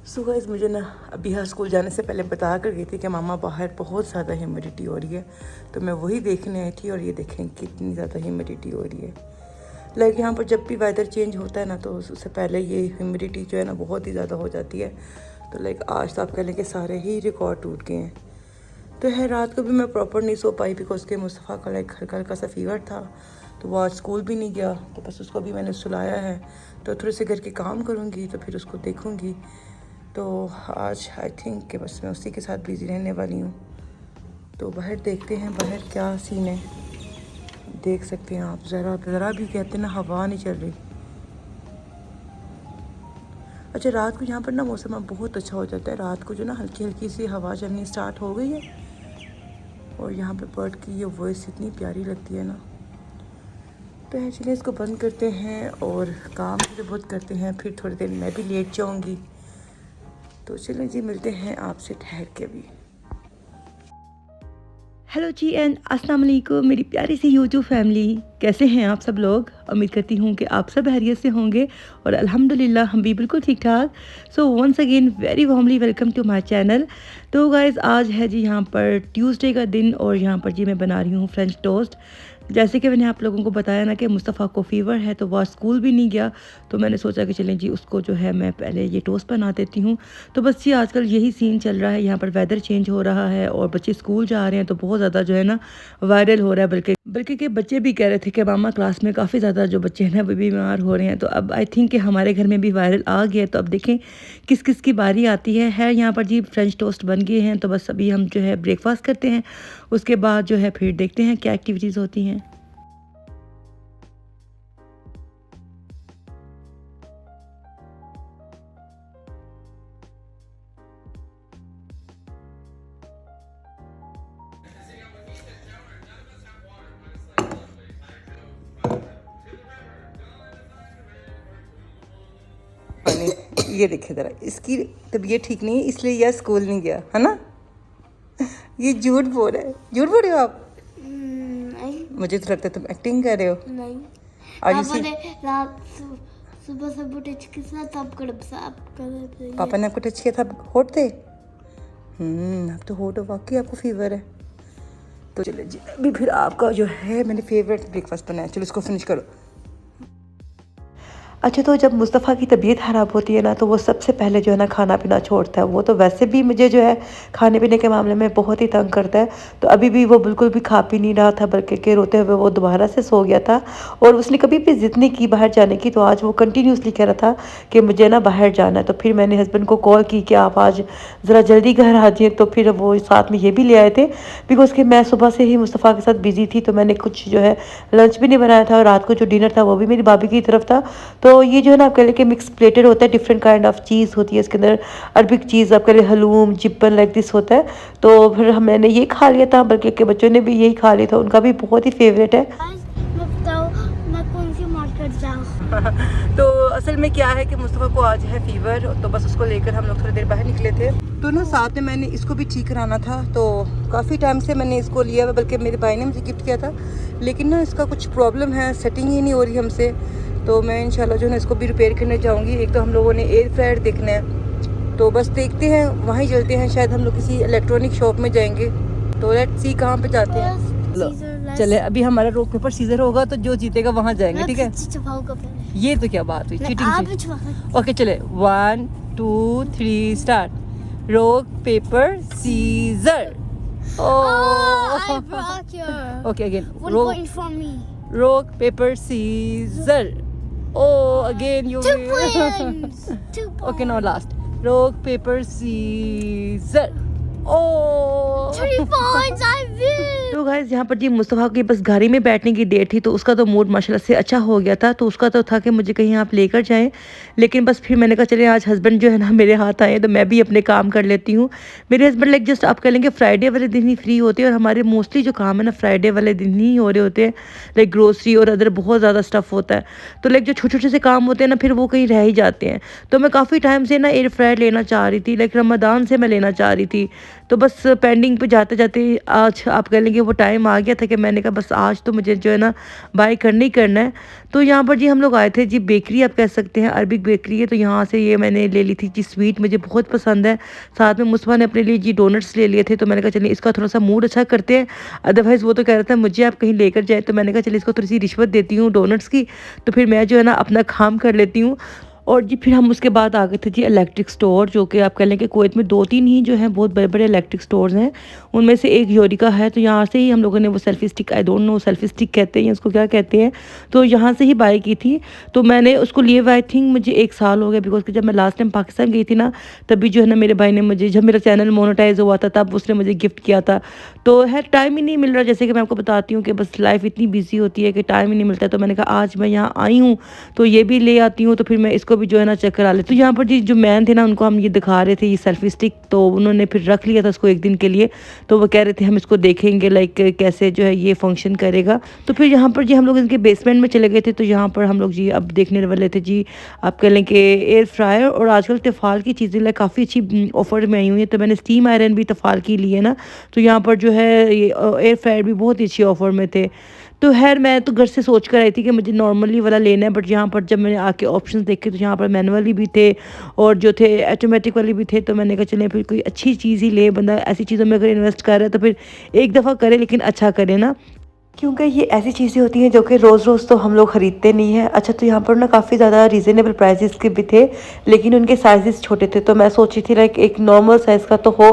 So guys मुझे ना अभी यहाँ स्कूल जाने से पहले बता कर गई थी कि मामा बाहर बहुत ज़्यादा ह्यूमिडिटी हो रही है, तो मैं वही देखने आई थी। और ये देखें कितनी ज़्यादा ह्यूमिडिटी हो रही है। लाइक यहाँ पर जब भी वेदर चेंज होता है ना, तो उससे पहले ये ह्यूमिडिटी जो है ना बहुत ही ज़्यादा हो जाती है। तो लाइक आज तो आप कह लें कि सारे ही रिकॉर्ड टूट गए हैं। तो है रात को भी मैं प्रॉपर नहीं सो पाई बिकॉज के मुस्तफ़ा का लाइक हल्का हल्का सा फीवर था, तो वो आज स्कूल भी नहीं गया। तो बस उसको भी मैंने सुलाया है, तो थोड़े से घर के काम करूँगी तो फिर उसको देखूँगी। तो आज आई थिंक कि बस मैं उसी के साथ बिज़ी रहने वाली हूँ। तो बाहर देखते हैं बाहर क्या सीन है। देख सकते हैं आप, ज़रा भी कहते ना हवा नहीं चल रही। अच्छा रात को यहाँ पर ना मौसम बहुत अच्छा हो जाता है। रात को जो ना हल्की हल्की सी हवा चलनी स्टार्ट हो गई है, और यहाँ पे बर्ड की ये वॉइस इतनी प्यारी लगती है ना। तो एक्चुअली इसको बंद करते हैं और काम भी बहुत करते हैं, फिर थोड़ी देर मैं भी लेट जाऊँगी। तो चलें जी, मिलते हैं आपसे ठहर के भी। हेलो जी एंड अस्सलाम वालेकुम मेरी प्यारी सी यूट्यूब फैमिली, कैसे हैं आप सब लोग। उम्मीद करती हूँ कि आप सब खैरियत से होंगे और अल्हम्दुलिल्लाह हम भी बिल्कुल ठीक ठाक। So once again very warmly welcome to my channel. तो गाइज़ आज है जी यहाँ पर ट्यूसडे का दिन, और यहाँ पर जी मैं बना रही हूँ फ्रेंच टोस्ट। जैसे कि मैंने आप लोगों को बताया ना कि मुस्तफ़ा को फ़ीवर है, तो वह स्कूल भी नहीं गया, तो मैंने सोचा कि चलें जी उसको जो है मैं पहले ये टोस्ट बना देती हूँ। तो बस जी आजकल यही सीन चल रहा है, यहाँ पर वेदर चेंज हो रहा है और बच्चे स्कूल जा रहे हैं, तो बहुत ज़्यादा जो है ना वायरल हो रहा है। बल्कि के बच्चे भी कह रहे थे कि मामा क्लास में काफ़ी ज़्यादा जो बच्चे हैं ना वो बीमार हो रहे हैं। तो अब आई थिंक कि हमारे घर में भी वायरल आ गया है। तो अब देखें किस किस की बारी आती है यहाँ पर जी फ्रेंच टोस्ट बन गए हैं। तो बस अभी हम जो है ब्रेकफास्ट करते हैं, उसके बाद जो है फिर देखते हैं क्या एक्टिविटीज़ होती हैं। ये देखिए ज़रा, इसकी तबीयत ठीक नहीं है इसलिए यह स्कूल नहीं गया है ना। ये झूठ बोल रहा है। झूठ बोल रहे हो आप? नहीं मुझे तो लगता है तुम एक्टिंग कर रहे हो। नहीं और पापा इसी ने रात सुबह से बुटे के साथ तब कड़प साफ कर रहे थे। पापा ने आपको टच किया था, होट थे। अब तो होट वाकई आपको फीवर है। तो चलो जी, अभी फिर आपका जो है मैंने फेवरेट ब्रेकफास्ट बनाया, चलो इसको फिनिश करो। अच्छा तो जब मुस्तफ़ा की तबीयत ख़राब होती है ना, तो वो सबसे पहले जो है ना खाना पीना छोड़ता है। वो तो वैसे भी मुझे जो है खाने पीने के मामले में बहुत ही तंग करता है। तो अभी भी वो बिल्कुल भी खा पी नहीं रहा था, बल्कि के रोते हुए वो दोबारा से सो गया था। और उसने कभी भी ज़िद नहीं की बाहर जाने की, तो आज वो कंटिन्यूसली कह रहा था कि मुझे ना बाहर जाना है। तो फिर मैंने हस्बैंड को कॉल की कि आप आज ज़रा जल्दी घर आ जाइए। तो फिर वो साथ में ये भी ले आए थे, बिकॉज़ कि मैं सुबह से ही मुस्तफ़ा के साथ बिज़ी थी, तो मैंने कुछ जो है लंच भी नहीं बनाया था, और रात को जो डिनर था वो भी मेरी भाभी की तरफ था। तो ये जो है ना आपके लिए कि मिक्स प्लेटेड होता है, डिफरेंट काइंड ऑफ चीज़ होती है इसके अंदर। अरबिक चीज़ आपके लिए हलूम जिब्बन लाइक दिस होता है। तो फिर मैंने ये खा लिया था, बल्कि के बच्चों ने भी यही खा लिया था, उनका भी बहुत ही फेवरेट है। मैं बताओ मैं कौन सी मार्केट जाऊँ। तो असल में क्या है कि मुस्तफ़ा को आज है फीवर, तो बस उसको लेकर हम लोग थोड़ी देर बाहर निकले थे। तो ना साथ में मैंने इसको भी ठीक कराना था, तो काफ़ी टाइम से मैंने इसको लिया हुआ, बल्कि मेरे भाई ने मुझे गिफ्ट किया था। लेकिन ना इसका कुछ प्रॉब्लम है, सेटिंग ही नहीं हो रही हमसे। तो मैं इंशाल्लाह जो है ना इसको भी रिपेयर करने जाऊँगी। एक तो हम लोगों ने एयर फ्रायर देखना है, तो बस देखते हैं वहीं चलते हैं। शायद हम लोग किसी इलेक्ट्रॉनिक शॉप में जाएंगे, तो लेट्स सी कहाँ पे जाते हैं। चले अभी हमारा रॉक पेपर सीजर होगा, तो जो जीतेगा वहाँ जाएंगे, ठीक है। ये तो क्या बात हुई, चीटिंग। ओके चले, 1 2 3 start. Rock paper scissor. Okay again, rock paper scissor. Again you. Okay now last, rock paper scissor. तो गाइस यहाँ पर जी मुस्तफ़ा की बस गाड़ी में बैठने की देर थी, तो उसका तो मूड माशाल्लाह से अच्छा हो गया था। तो उसका तो था कि मुझे कहीं आप लेकर जाएं, लेकिन बस फिर मैंने कहा चले आज हस्बैंड जो है ना मेरे हाथ आए, तो मैं भी अपने काम कर लेती हूँ। मेरे हस्बैंड लाइक जस्ट आप कह लेंगे फ्राइडे वाले दिन ही फ्री होते हैं, और हमारे मोस्टली जो काम है ना फ्राइडे वाले दिन ही हो रहे होते हैं। लाइक ग्रोसरी और अदर बहुत ज़्यादा स्टफ़ होता है, तो लाइक जो छोटे छोटे से काम होते हैं ना फिर वो कहीं रह ही जाते हैं। तो मैं काफ़ी टाइम से ना एयर फ्रायर लेना चाह रही थी, लाइक रमज़ान से मैं लेना चाह रही थी। तो बस पेंडिंग पे जाते जाते आज आप कह लेंगे वो टाइम आ गया था कि मैंने कहा बस आज तो मुझे जो है ना बाय करना ही करना है। तो यहाँ पर जी हम लोग आए थे जी, बेकरी आप कह सकते हैं, अरबिक बेकरी है। तो यहाँ से ये मैंने ले ली थी जी स्वीट, मुझे बहुत पसंद है। साथ में मुस्वा ने अपने लिए जी डोनट्स ले लिए थे। तो मैंने कहा चलिए इसका थोड़ा सा मूड अच्छा करते हैं, अदरवाइज़ वो तो कह रहा था मुझे आप कहीं लेकर जाए। तो मैंने कहा चलिए इसको थोड़ी सी रिश्वत देती हूँ डोनट्स की, तो फिर मैं जो है ना अपना काम कर लेती हूँ। और जी फिर हम उसके बाद आ गए थे जी इलेक्ट्रिक स्टोर, जो कि आप कह लें कि कुवैत में 2-3 ही जो हैं बहुत बड़े-बड़े इलेक्ट्रिक स्टोर्स हैं, उनमें से एक यूरेका है। तो यहाँ से ही हम लोगों ने वो selfie stick, I don't know selfie stick कहते हैं उसको क्या कहते हैं, तो यहाँ से ही बाय की थी। तो मैंने उसको लिए हुए आई थिंक मुझे 1 साल हो गया, बिकॉज़ कि जब मैं लास्ट टाइम पाकिस्तान गई थी ना, तभी जो है ना मेरे भाई ने मुझे, जब मेरा चैनल मोनेटाइज़ हुआ था तब उसने मुझे गिफ्ट किया था। तो है टाइम ही नहीं मिल रहा, जैसे कि मैं आपको बताती हूँ कि बस लाइफ़ इतनी बिज़ी होती है कि टाइम ही नहीं मिलता है। तो मैंने कहा आज मैं यहाँ आई हूँ तो ये भी ले आती हूँ, तो फिर मैं इसको भी जो है ना चेक करा ले। तो यहाँ पर जी जो मैन थे ना, उनको हम ये दिखा रहे थे ये सेल्फी स्टिक, तो उन्होंने फिर रख लिया था उसको 1 दिन के लिए। तो वो कह रहे थे हम इसको देखेंगे लाइक कैसे जो है ये फंक्शन करेगा। तो फिर यहाँ पर जी हम लोग इनके बेसमेंट में चले गए थे। तो यहाँ पर हम लोग जी अब देखने वाले थे जी, आप कह लें कि एयर फ्रायर, और आजकल तफ़ाल की चीज़ें लाइक काफ़ी अच्छी ऑफर में आई हुई है। तो मैंने स्टीम आयरन भी तफ़ाल की ली है ना, तो यहाँ पर जो है ये एयर फ्रायर भी बहुत ही अच्छी ऑफर में थे। तो खैर मैं तो घर से सोच कर आई थी कि मुझे नॉर्मली वाला लेना है, बट यहाँ पर जब मैंने आके ऑप्शंस देखे तो यहाँ पर मैनुअली भी थे और जो थे ऑटोमेटिक वाले भी थे। तो मैंने कहा चलें फिर कोई अच्छी चीज़ ही ले, बंदा ऐसी चीज़ों में अगर इन्वेस्ट कर रहा है तो फिर एक दफ़ा करे लेकिन अच्छा करे ना, क्योंकि ये ऐसी चीज़ें होती हैं जो कि रोज़ रोज़ तो हम लोग ख़रीदते नहीं हैं। अच्छा, तो यहाँ पर ना काफ़ी ज़्यादा रीज़नेबल प्राइसेस के भी थे, लेकिन उनके साइज़ेस छोटे थे। तो मैं सोची थी लाइक एक नॉर्मल साइज़ का तो हो,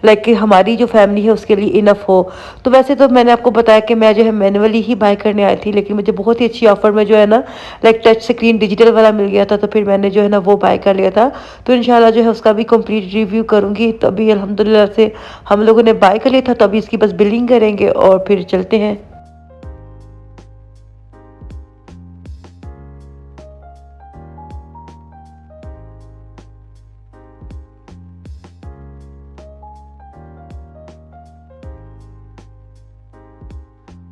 लाइक कि हमारी जो फैमिली है उसके लिए इनफ हो। तो वैसे तो मैंने आपको बताया कि मैं जो है मैनुअली ही बाय करने आई थी, लेकिन मुझे बहुत ही अच्छी ऑफ़र में जो है ना लाइक टच स्क्रीन डिजिटल वाला मिल गया था। तो फिर मैंने जो है ना वो बाय कर लिया था। तो इंशाल्लाह जो है उसका भी कंप्लीट रिव्यू करूँगी। तो अभी अल्हम्दुलिल्लाह से हम लोगों ने बाय कर लिया था, तो अभी इसकी बस बिलिंग करेंगे और फिर चलते हैं।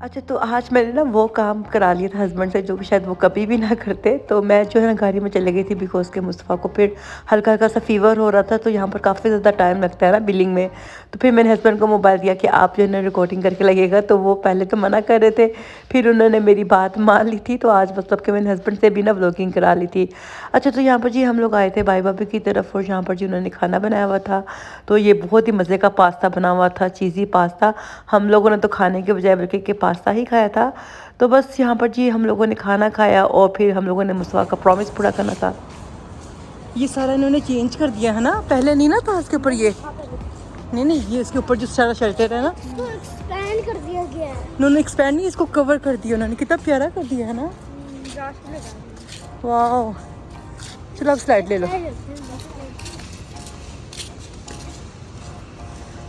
अच्छा, तो आज मैंने ना वो काम करा लिया था हस्बैंड से जो कि शायद वो कभी भी ना करते। तो मैं जो है ना गाड़ी में चली गई थी, बिकॉज़ के मुस्तफ़ा को फिर हल्का हल्का सा फ़ीवर हो रहा था। तो यहाँ पर काफ़ी ज़्यादा टाइम लगता है ना बिलिंग में। तो फिर मैंने हस्बैंड को मोबाइल दिया कि आप जो है ना रिकॉर्डिंग करके लगेगा। तो वो पहले तो मना कर रहे थे, फिर उन्होंने मेरी बात मान ली थी। तो आज मतलब कि मैंने हस्बैंड से भी ना व्लॉगिंग करा ली थी। अच्छा, तो यहाँ पर जी हम लोग आए थे भाई भाभी की तरफ, और यहाँ पर जी उन्होंने खाना बनाया हुआ था। तो ये बहुत ही मज़े का पास्ता बना हुआ था, चीज़ी पास्ता। हम लोगों ने तो खाने के बजाय बल्कि कि पास्ता ही खाया था। तो बस यहाँ पर जी हम लोगों ने खाना खाया और फिर हम लोगों ने मुस्वा का प्रॉमिस पूरा करना था। ये सारा इन्होंने चेंज कर दिया है ना, पहले नहीं ना था इसके ऊपर ये। नहीं नहीं, ये इसके ऊपर जो सारा शेल्टर है ना, इसको एक्सपेंड कर दिया गया है। उन्होंने एक्सपैंड नहीं, इसको कवर कर दिया उन्होंने। कितना प्यारा कर दिया है ना, वाह। चलो अब स्लाइड ले लो।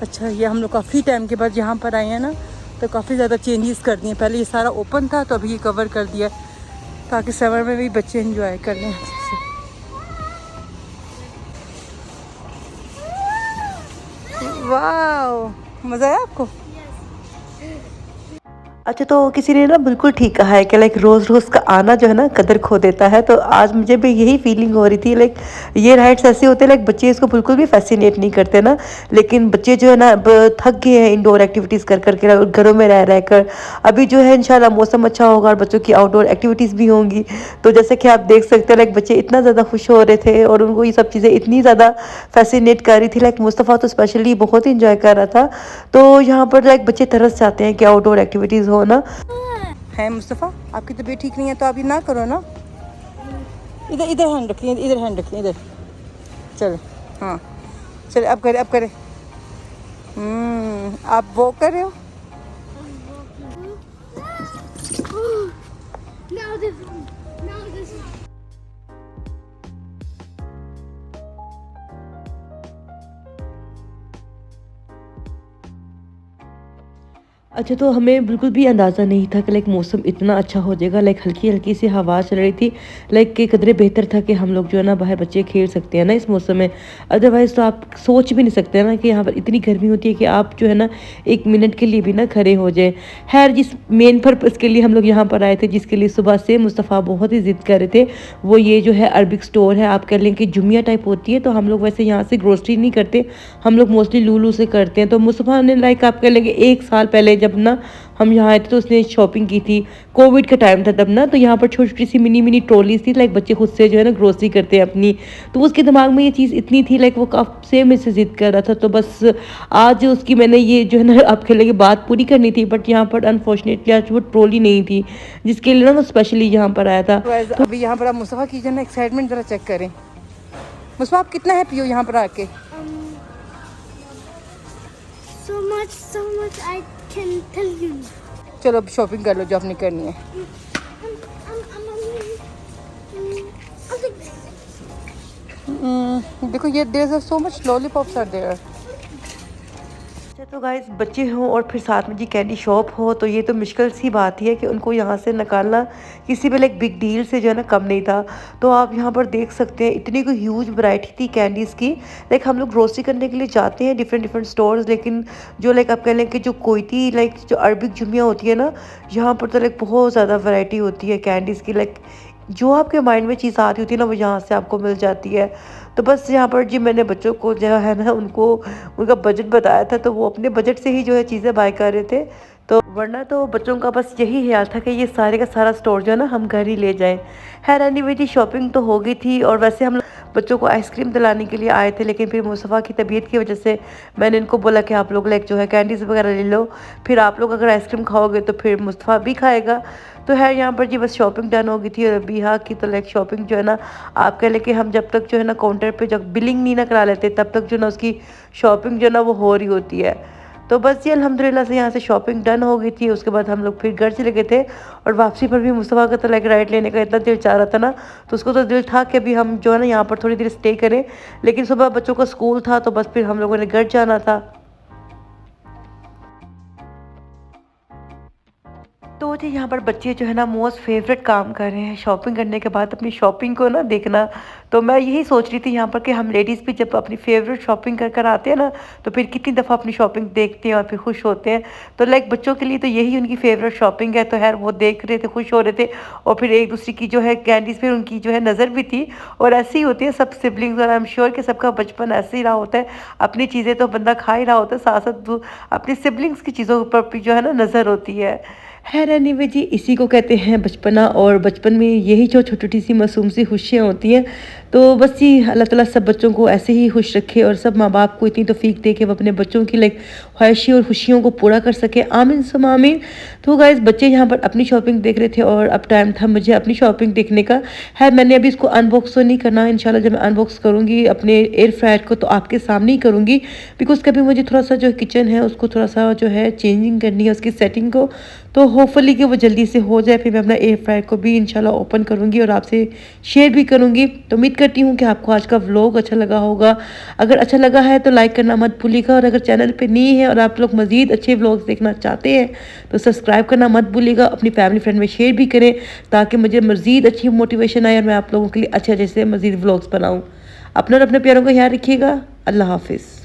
अच्छा, ये हम लोग काफ़ी टाइम के बाद यहाँ पर आए हैं ना, तो काफ़ी ज़्यादा चेंजेस कर दिए। पहले ये सारा ओपन था, तो अभी ये कवर कर दिया ताकि समर में भी बच्चे एंजॉय कर लें अच्छे से। वाह, मज़ा आया आपको? अच्छा, तो किसी ने ना बिल्कुल ठीक कहा है कि लाइक रोज़ रोज़ का आना जो है ना कदर खो देता है। तो आज मुझे भी यही फीलिंग हो रही थी, लाइक ये राइड्स ऐसे होते हैं लाइक बच्चे इसको बिल्कुल भी फैसिनेट नहीं करते ना, लेकिन बच्चे जो है ना अब थक गए हैं इंडोर एक्टिविटीज़ कर कर के, घरों में रह रह कर। अभी जो है इंशाल्लाह मौसम अच्छा होगा और बच्चों की आउटडोर एक्टिविटीज़ भी होंगी। तो जैसे कि आप देख सकते हैं लाइक बच्चे इतना ज़्यादा खुश हो रहे थे और उनको ये सब चीज़ें इतनी ज़्यादा फैसिनेट कर रही थी। लाइक मुस्तफ़ा तो स्पेशली बहुत ही इंजॉय कर रहा था। तो यहाँ पर लाइक बच्चे तरस जाते हैं कि आउटडोर एक्टिविटीज़ हो ना। है मुस्तफ़ा, आपकी तबीयत ठीक नहीं है तो अभी ना करो ना। इधर इधर हैंड रखिए, इधर हैंड रखिए, इधर। चलो, हाँ चलो, अब करे, अब करे। आप वो कर रहे हो। Now this. अच्छा, तो हमें बिल्कुल भी अंदाज़ा नहीं था कि लाइक मौसम इतना अच्छा हो जाएगा। लाइक हल्की-हल्की सी हवा चल रही थी। लाइक के कदरे बेहतर था कि हम लोग जो है ना बाहर बच्चे खेल सकते हैं ना इस मौसम में। अदरवाइज़ तो आप सोच भी नहीं सकते ना कि यहाँ पर इतनी गर्मी होती है कि आप जो है ना 1 मिनट के लिए भी ना खड़े हो जाएँ। ख़ैर जिस मेन पर्पज़ के लिए हम लोग यहाँ पर आए थे, जिसके लिए सुबह से मुस्तफ़ा बहुत ही ज़िद कर रहे थे, वो ये जो है अरबिक स्टोर है। आप कह लें कि जुमिया टाइप होती है। तो हम लोग वैसे यहाँ से ग्रोसरी नहीं करते, हम लोग मोस्टली लुलु से करते हैं। तो मुस्तफ़ा ने लाइक आप कह लेंगे 1 साल पहले जब ना हम यहाँ आए थे तो उसने शॉपिंग की थी। कोविड का टाइम था तब ना, तो यहाँ पर छोटी-छोटी सी मिनी ट्रॉलीज़ थी, लाइक बच्चे खुद से जो है ना ग्रोसरी करते हैं अपनी। तो उसके दिमाग में ये चीज़ इतनी थी, लाइक वो कब से मेरे से ज़िद कर रहा था। तो बस आज उसकी मैंने ये जो है ना आप कह लेंगे बात पूरी करनी थी, बट यहाँ पर अनफॉर्चुनेटली आज वो ट्रॉली नहीं थी, जिसके लिए ना वो स्पेशली यहाँ पर आया था। तो अभी यहाँ पर आप मुस्तफ़ा की जो ना एक्साइटमेंट ज़रा चेक करें। मुस्तफ़ा आप कितना हैप्पी हो यहाँ पर आके? So much I can tell you. चलो अब शॉपिंग कर लो जो आपने करनी है। देखो ये there are so much lollipops are there. अच्छा, तो गाइस बच्चे हों और फिर साथ में जी कैंडी शॉप हो, तो ये तो मुश्किल सी बात ही है कि उनको यहाँ से निकालना किसी भी लाइक बिग डील से जो है ना कम नहीं था। तो आप यहाँ पर देख सकते हैं इतनी कोई ह्यूज वैरायटी थी कैंडीज़ की। लाइक हम लोग ग्रोसरी करने के लिए जाते हैं डिफरेंट स्टोर्स, लेकिन जो लाइक आप कह लें कि जो कोयती लाइक जो अरबिक जुमिया होती है ना, यहाँ पर तो लाइक बहुत ज़्यादा वैरायटी होती है कैंडीज़ की। लाइक जो आपके माइंड में चीज़ आ रही होती है ना वो यहाँ से आपको मिल जाती है। तो बस यहाँ पर जी मैंने बच्चों को जो है ना उनको उनका बजट बताया था, तो वो अपने बजट से ही जो है चीज़ें बाय कर रहे थे। तो वरना तो बच्चों का बस यही ख्याल था कि ये सारे का सारा स्टोर जो है ना हम घर ही ले जाएं। खैर एनीवे जी शॉपिंग तो हो गई थी, और वैसे हम बच्चों को आइसक्रीम दिलाने के लिए आए थे, लेकिन फिर मुस्तफ़ा की तबीयत की वजह से मैंने इनको बोला कि आप लोग लाइक जो है कैंडीज़ वगैरह ले लो, फिर आप लोग अगर आइसक्रीम खाओगे तो फिर मुस्तफ़ा भी खाएगा। तो है यहाँ पर जी बस शॉपिंग डन हो गई थी। और अभी हाँ की तो लाइक शॉपिंग जो है ना आप कह लें कि हम जब तक जो है ना काउंटर पे जब बिलिंग नहीं ना करा लेते तब तक जो ना उसकी शॉपिंग जो है ना वो हो रही होती है। तो बस ये अल्हम्दुलिल्लाह से यहाँ से शॉपिंग डन हो गई थी। उसके बाद हम लोग फिर घर चले गए थे, और वापसी पर भी मुस्तफ़ा का तो लाइक राइड लेने का इतना दिल चाह रहा था ना, तो उसको तो दिल था कि अभी हम जो है ना यहाँ पर थोड़ी देर स्टे करें, लेकिन सुबह बच्चों का स्कूल था तो बस फिर हम लोगों ने घर जाना था। तो जी यहाँ पर बच्चे जो है ना मोस्ट फेवरेट काम कर रहे हैं शॉपिंग करने के बाद अपनी शॉपिंग को ना देखना। तो मैं यही सोच रही थी यहाँ पर कि हम लेडीज़ भी जब अपनी फेवरेट शॉपिंग कर कर आते हैं ना, तो फिर कितनी दफ़ा अपनी शॉपिंग देखते हैं और फिर खुश होते हैं। तो लाइक बच्चों के लिए तो यही उनकी फेवरेट शॉपिंग है। तो खैर वो देख रहे थे, खुश हो रहे थे, और फिर एक दूसरे की जो है कैंडीज़ पर उनकी जो है नज़र भी थी। और ऐसे ही होती है सब सिबलिंग्स, और आई एम श्योर कि सबका बचपन ऐसे ही रहा होता है। अपनी चीज़ें तो बंदा खा ही रहा होता है, साथ साथ अपनी सिबलिंग्स की चीज़ों पर भी जो है ना नज़र होती है। खैर एनीवे जी इसी को कहते हैं बचपना, और बचपन में यही जो छोटी सी मासूम सी खुशियाँ होती हैं। तो बस जी अल्लाह ताला सब बच्चों को ऐसे ही खुश रखे, और सब माँ बाप को इतनी तौफीक दे कि वो अपने बच्चों की लाइक ख्वाहिशें और खुशियों को पूरा कर सके। आमीन सुम आमीन। तो गाइस बच्चे यहाँ पर अपनी शॉपिंग देख रहे थे, और अब टाइम था मुझे अपनी शॉपिंग देखने का। है मैंने अभी इसको अनबॉक्स तो नहीं करना, इंशाल्लाह जब मैं अनबॉक्स करूँगी अपने एयर फ्रायर को तो आपके सामने ही करूँगी, बिकॉज़ कभी मुझे थोड़ा सा जो किचन है उसको थोड़ा सा जो है चेंजिंग करनी है उसकी सेटिंग को। तो होपफुली कि वो जल्दी से हो जाए, फिर मैं अपना एयर फ्रायर को भी इंशाल्लाह ओपन करूँगी और आपसे शेयर भी करूँगी। तो उम्मीद करती हूँ कि आपको आज का व्लॉग अच्छा लगा होगा। अगर अच्छा लगा है तो लाइक करना मत भूलिएगा, और अगर चैनल पे नहीं है और आप लोग मज़ीद अच्छे व्लॉग्स देखना चाहते हैं तो सब्सक्राइब करना मत भूलिएगा। अपनी फैमिली फ्रेंड में शेयर भी करें ताकि मुझे मज़ीद अच्छी मोटिवेशन आए और मैं आप लोगों के लिए अच्छे अच्छे से मज़ीद व्लॉग्स बनाऊँ। अपना और अपने प्यारों का ख्याल रखिएगा। अल्लाह हाफिज़।